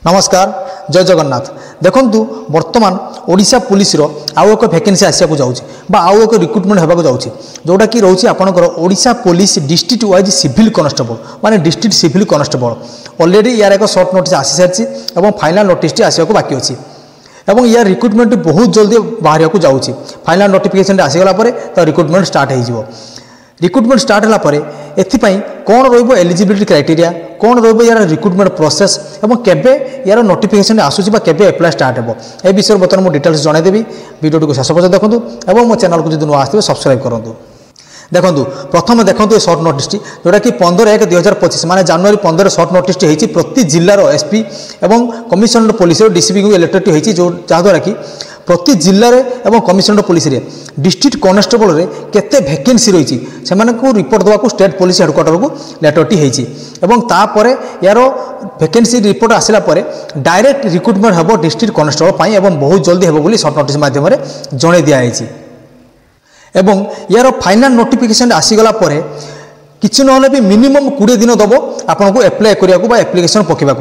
नमस्कार जय जगन्नाथ। देखु बर्तमान ओडिशा पुलिस आउ एक वैकेंसी आसवाक जाऊँगी आउ एक रिक्रुटमेंट होगा जाऊँगी जोटा कि रोचे आपंकर Odisha police district wise civil constable माने डिस्ट्रिक्ट सिविल कॉन्स्टेबल ऑलरेडी यार एक शॉर्ट नोटिस आसी सारी और फाइनल नोटिस आसवाक बाकी अच्छी और यार रिक्रुटमेंट बहुत जल्दी बाहर को जाऊँगी। फाइनल नोटिफिकेशन आसीगला तो रिक्रुटमेंट स्टार्ट हो रिक्रुटमेंट स्टार्ट होगापर एपाई कौन रोब एलिजिबिलिटी क्राइटेरिया कौन रोब यार रिक्रुटमेंट प्रोसेस और केबे यार नोटिफिकेशन आसूसी केबे एप्लाय स्टार्ट हो ए विषय बर्तमान मुझे डिटेल्स जनईदेवी वीडियो को शेष पर्यटन देखो और मो चैनल को जो नुआ आसते सब्सक्राइब करूँ। देखो प्रथम देखो ये सर्ट नोटिस जोटा कि 15/1/2025 माने जनवरी 15 सर्ट नोटिस होती प्रति जिलार एसपी और कमिशनर पुलिस डीसीपी को इलेक्टेड होती जो जहाद्वारा कि प्रति जिले में कमिशनर पुलिस डिस्ट्रिक्ट कॉन्स्टेबल रे केते वैकेंसी रही से रिपोर्ट देवा स्टेट पुलिस हेडक्वार्टर को लेटरटी होती तापर यार वैकेंसी रिपोर्ट आसला डायरेक्ट रिक्रुटमेंट हम डिस्ट्रिक्ट कॉन्स्टेबल और बहुत जल्दी हम सर्ट नोटिस मध्यम जन दिखाई एवं यार फाइनल नोटिफिकेशन आसीगला किसी ना भी मिनिमम 20 दिन दब आपन को एप्लाय करने एप्लिकेशन पकेबा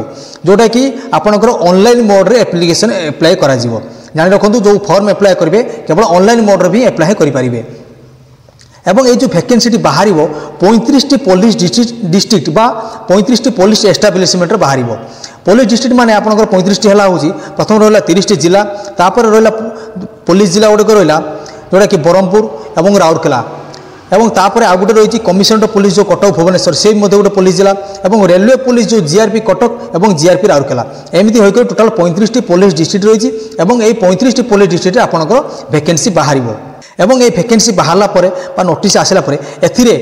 जोटा कि आपंकर ऑनलाइन मोड रे एप्लिकेशन एप्लाय करा जीवो जानि रखु जो फॉर्म एप्लाय करेंगे केवल ऑनलाइन मोड रे भी एप्लाय करेंगे एवं ये जो वैकेंसी बाहर 35 पुलिस डिस्ट्रिक्ट बा 35 पुलिस एस्टाब्लिशमेंट बाहर पुलिस डिस्ट्रिक्ट माने आपंकर 35 है हूँ प्रथम रहा 30 जिला तापर रहा पुलिस जिला गुड़िक रहा जोटा कि ब्रह्मपुर और राउरकेला एवं तापर आउ गोटे रही कमिशनर पुलिस जो कटक भुवनेश्वर से गोटे पुलिस जिला और रेलवे पुलिस जो जीआरपी कटक और जीआरपी राउरकेला एमती होकर टोटाल 35 पुलिस डिस्ट्रिक्ट रही और ये 35 पुलिस डिस्ट्रिक्ट आपंकर वैकेंसी बाहर एवं ये वैकेंसी बाहर नोटिस आसला ए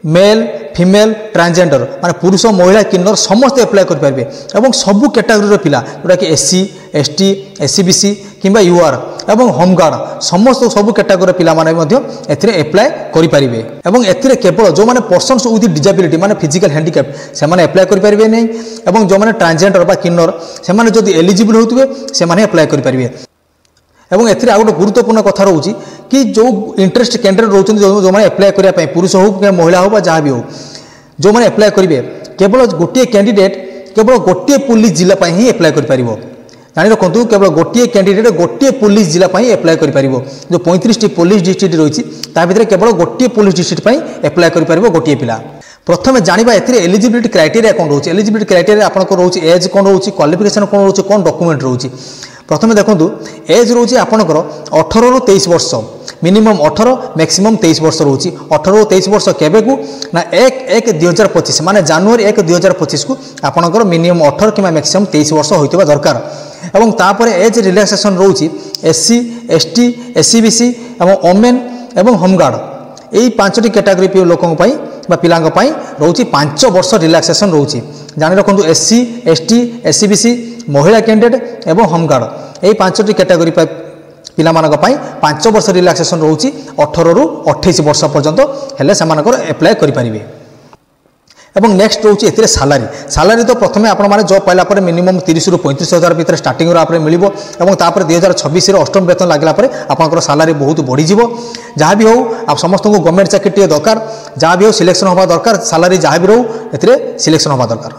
मेल फीमेल ट्रांसजेंडर माने पुरुष महिला किन्नर समस्त एप्लाय करेंगे और सबू कैटेगोरी पिला जोटा कि एससी एसटी एससीबीसी किंबा यूआर एवं होमगार्ड समस्त सबू कैटेगोरी पिला माने एप्लाय करेंगे और ए केवल जो मैंने पर्सन्स विथ डिजेबिलिटी माने फिजिकल हैंडिकैप से एप्लाय करेंगे नहीं और जो मैंने ट्रांसजेंडर बा किन्नर से जब एलिजिबल होते से एप्लाय करेंगे एवं एथिरे आ गोटे गुरुत्वपूर्ण कथा रोचे कि जो इंटरेस्ट कैंडिडेट रोचन जो मैंने एप्लाय करने पुरुष हो कि महिला हो जहाँ भी हो जो मैंने एप्लाय करेंगे केवल गोटे कैंडिडेट केवल गोटे पुलिस जिला ही एप्लाय कर जानी रखु केवल गोटे कैंडिडेट गोटे पुलिस जिला एप्लाय कर जो 35 पुलिस डिस्ट्रिक्ट रही है केवल गोटे पुलिस डिस्ट्रिक्ट एप्लाय कर गोटे पिला प्रथम जाना एलिजिबिलिटी क्राइटेरिया कौन रोचे एलिजिबिलिटी क्राइटेरिया आपको रोचे एज कौन रोचे क्वालिफिकेशन कौन रोचे कौन डॉक्यूमेंट रोचे प्रथम देखो एज रोचे आपंकर 18 ରୁ 23 वर्ष मिनिमम 18 मैक्सिमम 23 वर्ष रोचे 18 ରୁ 23 वर्ष केबे को ना 1/1/2025 माने जनवरी 1/2025 को आपंकर मिनिमम 18 कि मैक्सिमम 23 वर्ष होता दरकार और तापर एज रिलैक्सेशन रोचे एससी एसटी एससीबीसी और ओमेन और होमगार्ड यही 5टी कैटेगरी लोकों पिला रोचे 5 वर्ष रिलैक्सेशन रोचे जानी रखु एससी एसटी एससीबीसी महिला कैंडिडेट और होमगार्ड यही 5टी कैटेगरी पिला 5 वर्ष रिलैक्सेशन रोचे 18 ରୁ 28 वर्ष पर्यंत हेले से एप्लाय करेंगे। और नेक्स्ट रोचे ए सालारी तो प्रथम आप जॉब पाइला मिनिमम 30 ରୁ 35 हजार भितर स्टार्टिंग मिल और 2026 अष्टम वेतन लगे आपंकर सालारी बहुत बढ़ीज जहाँ भी हो आप समस्त को गवर्नमेंट चाकरी दरकार जहाँ भी हो सिलेक्शन होगा दरकार सालारी जहाँ भी रो ए सिलेक्शन होगा दरकार।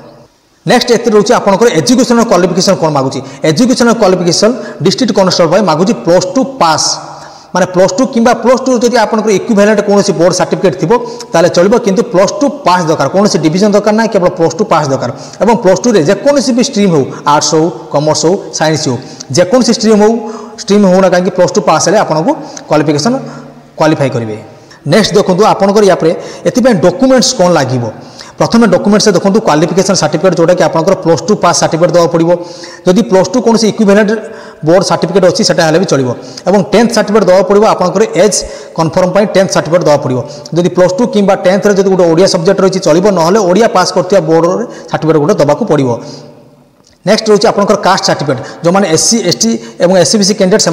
नेक्स्ट एत रोचे आपंकर एजुकेशन क्वालिफिकेशन कौन मागुची एजुकेशन क्वालिफिकेशन डिस्ट्रिक्ट कॉन्स्टेबल मागुची +2 पास माने +2 कि +2 जब आपंकर इक्विवेलेंट कौन बोर्ड सर्टिफिकेट थी ताले चलो किंतु +2 पास दरकार कौन डिविजन दरकार ना केवल +2 पास दरकार और +2 रे जेकोसी भी स्ट्रीम हो आर्ट्स हो कॉमर्स हो साइंस हो जेकोसी स्ट्रीम हो ना कहीं +2 पास है आपको क्वालिफिकेशन क्वालिफाई करेंगे। नेक्स्ट देखो आपंकर या डॉक्यूमेंट्स कौन लगे प्रथम डॉक्यूमेंट्स देखो क्वालिफिकेशन सर्टिफिकेट जोटा कि आपंकर +2 पास सर्टिफिकेट देवा पड़ो जदि +2 कौन इक्विवेलेंट बोर्ड सर्टिफिकेट अच्छी से भी चलो और 10th सर्टिफिकेट देवा पड़ो आपंकर एज कन्फर्म 10th सर्टिफिकेट देवा पड़ो जदि +2 कि 10th जो गोटे ओडिया सब्जेक्ट रही चलो ना ओडिया पास करथिया बोर्ड सर्टिफिकेट गोटे देवा पड़ो। नेक्स्ट रोचे आपंकर कास्ट सर्टिफिकेट जो मैंने एससी एसटी और एससीबीसी कैंडिडेट से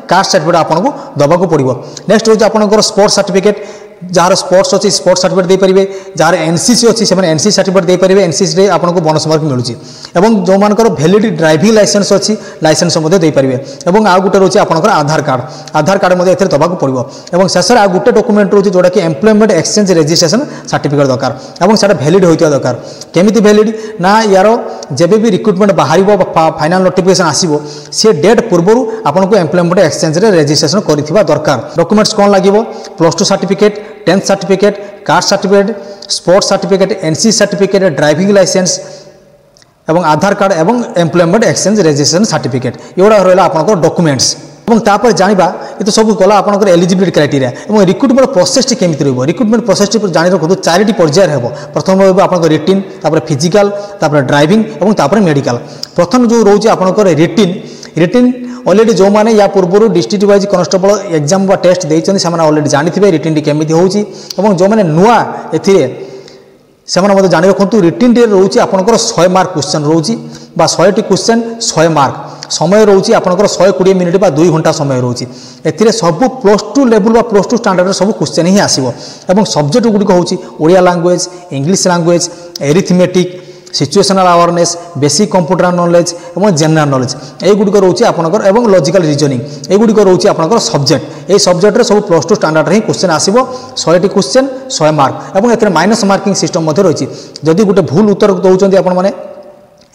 कास्ट सर्टिफिकेट आपको देवा पड़ो। नेक्स्ट रोचे आपंकर स्पोर्ट्स सर्टिफिकेट जार स्पोर्ट्स अच्छी स्पोर्ट्स सर्टिफिकेट दे पारे, जार एनसीसी अच्छी से एनसीसी सर्टिफिकेट दे पारे, एनसीसी आपको बोनस मार्क मिलूँ। जो मानकर वैलिड ड्राइविंग लाइसेंस अच्छी लाइसेंस दे पारे। आउ गोटे रोचे आपंकर आधार कार्ड ए दवाक पड़ो। शेष आ गोटे डॉक्यूमेंट रोचे जोटा कि एम्प्लॉयमेंट एक्सचेंज रजिस्ट्रेशन सर्टिफिकेट दरकार और से वैलिड होता दरकार। केमिति वैलिड ना यार जब भी रिक्रुटमेंट बाहर फाइनाल नोटिफिकेशन आसो सी डेट पूर्व आपको एम्प्लॉयमेंट एक्सचेंज रजिस्ट्रेशन करथिबा दरकार। डॉक्यूमेंट्स कौन लगे? +2 certificate, 10th certificate, caste certificate, sports certificate, NCC certificate, driving licence एवं आधार कार्ड एवं एम्प्लॉयमेंट एक्सचेंज रजिस्ट्रेशन सर्टिफिकेट एगुड़ा रहा आपंकर डॉक्यूमेंट्स। तापर जाना ये तो सब गला आपंकर एलिजिबिलिटी क्राइटेरिया और रिक्रुटमेंट प्रोसेस केमी रही। रिक्रुटमेंट प्रोसेस जानी रखु 4टी पर्यायर हो। प्रथम रहा रिटिन, फिजिकल, ड्राइविंग और मेडिकल। प्रथम जो रोचे आपंकर रिटिन ऑलरेडी जो मैंने या पूर्व डिस्ट्रिक्ट वाइज कॉन्स्टेबल एग्जाम व टेस्ट देते हैं ऑलरेडी जानी रिटिन केमी हो। जो मैंने नुआ से जानी रखु रिटिन रोचे आपंकर 100 मार्क क्वेश्चन रोचे 100टी क्वेश्चन 100 मार्क। समय रोचे आपंकर 120 मिनिट बा 2 घंटा समय रोचे। ए सब +2 लेवल बा +2 स्टैंडर्ड सब क्वेश्चन ही आसो। सब्जेक्ट गुड़िक हूँ Odia language, English language, arithmetic, situational awareness, basic computer knowledge और जनरल नॉलेज युड़िक रोचे आपंकर एवं लॉजिकल रीजनिंग युड़िक रोचे आपंकर सब्जेक्ट। ये सब्जेक्ट रे सब +2 स्टैंडर्ड ही क्वेश्चन आसो। 100टी क्वेश्चन 100 मार्क और ए माइनस मार्किंग सिस्टम रही। जदि गोटे भूल उत्तर दौरान आपने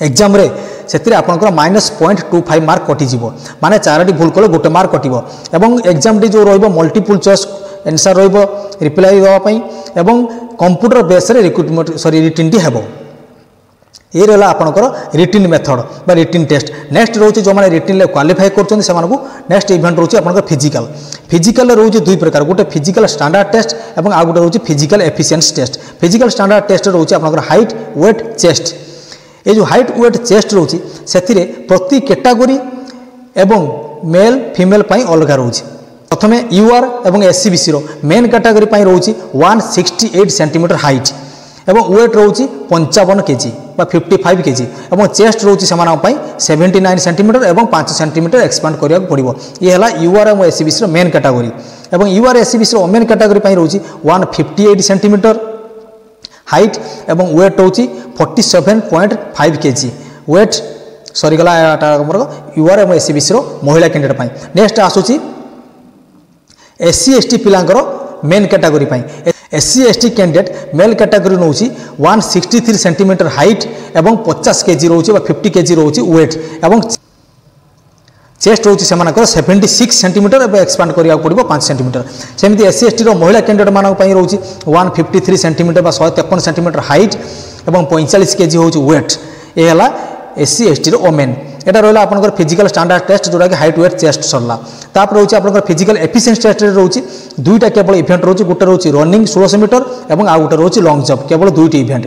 एग्जाम रे से आपंकर -0.25 मार्क कटिज माने 4टी भूल कले गोटे मार्क कटो। एग्जाम टी जो मल्टीपल चॉइस आंसर रिप्लाई देवाई और कंप्यूटर बेस रिक्रुटमेंट रिटिन टी हेबो। ये रहा आपंकर रिटिन मेथड बा रिटिन टेस्ट। नेक्स्ट रोचे जो मैंने रिटिन क्वालिफाई कर नेक्स्ट इवेंट रोचे आपंकर फिजिकल। फिजिकल रोचे 2 प्रकार, गोटे फिजिकल स्टैंडर्ड टेस्ट और आ गोटे रोचे physical efficiency test. Physical standard test रोचे आपंकर हाइट, वेट, चेस्ट। ये जो हाइट, वेट, चेस्ट रोचे से प्रति कैटेगरी एवं मेल फीमेल अलग रोचे। प्रथम यूआर और एससीबीसी मेन कैटेगरी रोचे 168 सेंटीमीटर हाइट एवं वेट रोचे 55 केजी बा 55 केजी और चेस्ट रोचे से 79 सेंटीमीटर और 5 सेंटीमीटर एक्सपांड करा पड़ो। ये है यूआर और एससीबीसी मेन कैटेगरी। और यूआर एससीबीसी वोमेन कैटेगरी रोचे 158 सेंटीमीटर हाइट एवं वेट रोचे 47.5 केजी। वेट सरीगला यूआर और एससीबीसी महिला कैंडिडेट। नेक्स्ट आसूची एससी एसटी पिलांकर main category. SC ST candidate male category नौ 163 सेंटीमीटर हाइट एवं 50 केजी रोचे 50 केजी रोचे वेट एवं चेस्ट रोचे से 76 सेंटीमीटर और एक्सपांड करा पड़ो 5 सेंटीमीटर। सेमती एससी एसटी महिला कैंडिडेट मानक रोचे 153 सेंटीमीटर 153 सेंटीमीटर हाइट एवं 45 केजी हूँ वेट। ये है एससी एसटी ओमेन। यहाँ रहा आपंकर फिजिकल स्टैंडर्ड टेस्ट जोटा कि हाइट, वेट, चेस्ट सरला। तापर रोचे आपंकर फिजिकल एफिशिएंसी टेस्ट रोचे 2टा केवल इवेंट रोचे। गोटे रोचे रनिंग 1600 मीटर और आ गोटे रोचे लॉन्ग जंप केवल 2टी इवेंट।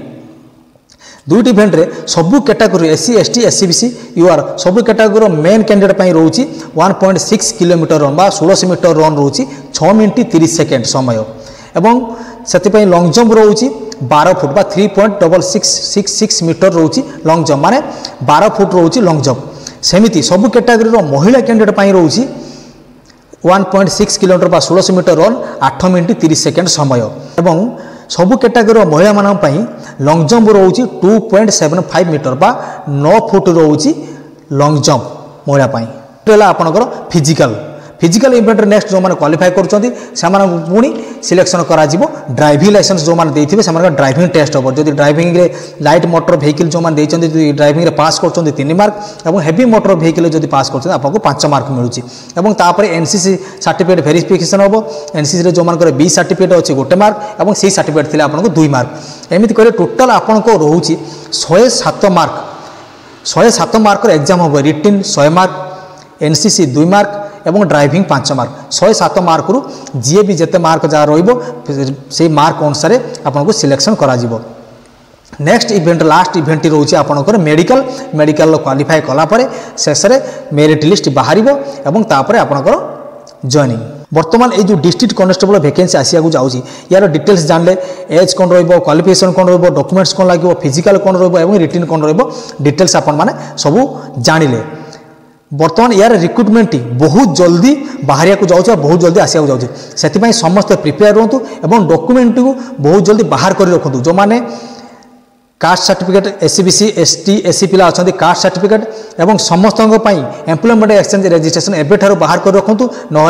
2टी इवेंट रे सबू category SC ST SCBC UR सबू कैटेगरी मेन कैंडिडेट रोचे 1.6 किलोमीटर रन बा 1600 मीटर रन रोचे 6 मिनट 30 सेकेंड समय एवं से लॉन्ग जंप रोचे 12 फुट बा 3.6666 मीटर रोचे लॉन्ग जंप माने 12 फुट रोचे लॉन्ग जंप। सेमिति सबू कैटेगरी महिला कैंडिडेट रोचे 1.6 किलोमीटर बा 1600 मीटर रन 8 मिनट 30 सेकेंड समय एवं सबू कैटेगरी महिला मानी लॉन्ग जंप रोचे 2.75 मीटर बा 9 फुट रोचे लॉन्ग जंप महिला। आपंकर फिजिकल इवेंट नेक्स्ट जो मैंने क्वालिफाई कर पुणी सिलेक्शन करा ड्राइविंग लाइसेंस जो मैंने देते हैं ड्राइविंग टेस्ट हम। जब ड्राइविंग लाइट मोटर व्हीकल जो मैंने देते ड्राइविंग पास कर 3 मार्क और हेवी मोटर व्हीकल जो पास कर आपको 5 मार्क मिलूँ। एनसीसी सर्टिफिकेट वेरिफिकेशन हम। एनसीसी जो मान बी सर्टिफिकेट अच्छे 1 मार्क और सी सर्टिफिकेट थे आपको 2 मार्क। एमती कह टोटाल आपको रोचे 107 मार्क। 107 मार्क एग्जाम हम। रिटिन 100 मार्क, एनसीसी 2 मार्क एवं ड्राइविंग 5 मार्क। 107 मार्क रु जी भी जिते मार्क जहाँ रे मार्क अनुसार आपको सिलेक्शन करा। नेक्स्ट इवेंट लास्ट इवेंट रोचे आपंकर मेडिकल क्वालिफाई कलापर शेष मेरिट लिस्ट बाहर और तापर आपंकर जॉइनिंग। बर्तमान ये जो डिस्ट्रिक्ट कॉन्स्टेबल वैकेंसी आसिया जाऊँगी यार डिटेल्स जानले एज कौन क्वालिफिकेशन कौन डॉक्यूमेंट्स कौन लगे फिजिकल कौन रिटिन कौन डिटेल्स आपण मैंने सबू जानिले। बर्तमान यार रिक्रुटमेंट बहुत जल्दी बाहर को जाऊँ बहुत जल्दी आसिया जाऊँ से समस्त प्रिपेयर रुहतु और डॉक्यूमेंट को बहुत जल्दी बाहर कर रखु जो मैंने caste certificate SCBC ST SC पिला अच्छा कास्ट सर्टिफिकेट और समस्त एम्प्लॉयमेंट एक्सचेंज रजिस्ट्रेशन एवं बाहर कर रखु ना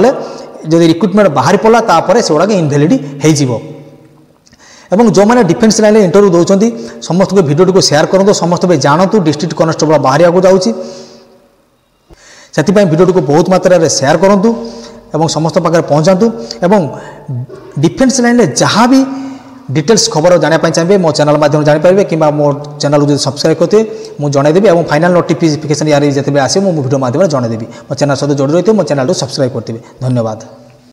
जब रिक्रुटमेंट बाहर पड़ा तापर से गुड़ाक इनभैलिड हो जो मैंने डिफेन्स लाइन इंटरव्यू दौरान समस्त को भिडियो को शेयर करूँ समस्त भी जानतु डिस्ट्रिक्ट कनेस्टेबल बाहर को जाऊँगी से भिडियो को बहुत मात्रा रे शेयर करूँ और समस्त पाखे पहुँचातु और डिफेन्स लाइन में जहाँ भी डिटेल्स खबर जानापी चाहिए मो चैनल माध्यम जानीपारे कि मो चैनल को सब्सक्राइब करते मुझे जनईदेवी और फाइनाल नोटिफिकेशन यार जिते आसे भिडियो माध्यम जनईदेवी मो चैनल सहित जोड़ी रही मो चैनल को सब्सक्राइब करते धन्यवाद।